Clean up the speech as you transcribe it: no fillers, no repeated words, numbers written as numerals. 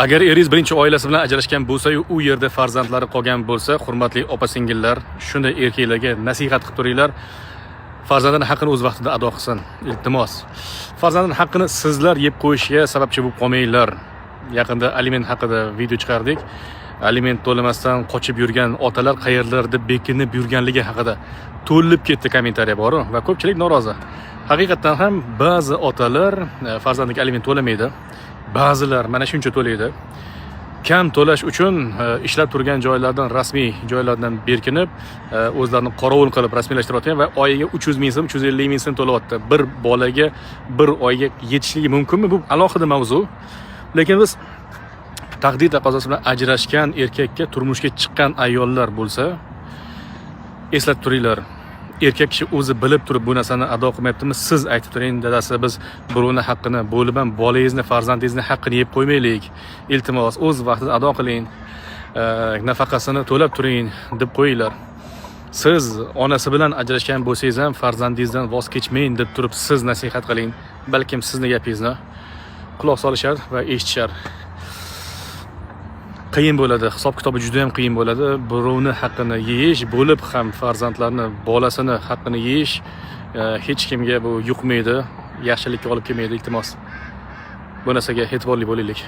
Agar eringiz birinchi oilasi bilan ajrashgan bo'lsa-yu, u yerda farzandlari qolgan bo'lsa, hurmatli opa-singillar, shunday erkaklarga nasihat qilib turinglar. Farzandining haqqini o'z vaqtida ado qilsin. Iltimos. Farzandining haqqini sizlar yeb qo'yishga sababchi bo'lib qolmanglar. Yaqinda aliment haqida video chiqardik. Aliment to'lamasdan qochib yurgan otalar qayerlarda bekinib yurganligi haqida to'lib ketdi kommentariya bor va ko'pchilik norozi. Haqiqatan ham ba'zi otalar farzandiga aliment to'lamaydi. Ba'zilar mana shuncha to'laydi. Kam to'lash uchun ishlab turgan joylardan, rasmiy joylardan berkinib, o'zlarini qorovul qilib rasmiylashtirayotgan va oyiga 300 ming so'm, 350 ming so'm to'layapti. Bir bolaga bir oyga yetishligi mumkinmi? Bu alohida mavzu. Lekin biz taqdir taqozosi bilan ajrashgan erkakka, turmushga chiqqan ayollar bo'lsa, eslatib turinglar. Erkak kishi o'zi bilib turib bu narsani ado qilmayaptimi? Siz aytib turing, dadasi, biz birovning haqqini, bo'lib ham bolangizni, farzandingizni haqqini yeb qo'ymaylik. Iltimos, o'z vaqtida ado qiling. Nafaqasini to'lab turing deb qo'yinglar. Siz onasi bilan ajrashgan bo'lsangiz ham farzandingizdan voz kechmang deb turib siz nasihat qiling. Balkim sizni gapingizni quloq solishar va eshitishar. Qiyin bo'ladi, hisob kitobi juda ham qiyin bo'ladi. Birovni haqqini yeyish, bo'lib ham farzandlarni, bolasini haqqini yeyish hech kimga bu yuqmaydi, yaxshilikka olib kelmaydi. Iltimos, bu narsaga e'tiborli bo'laylik.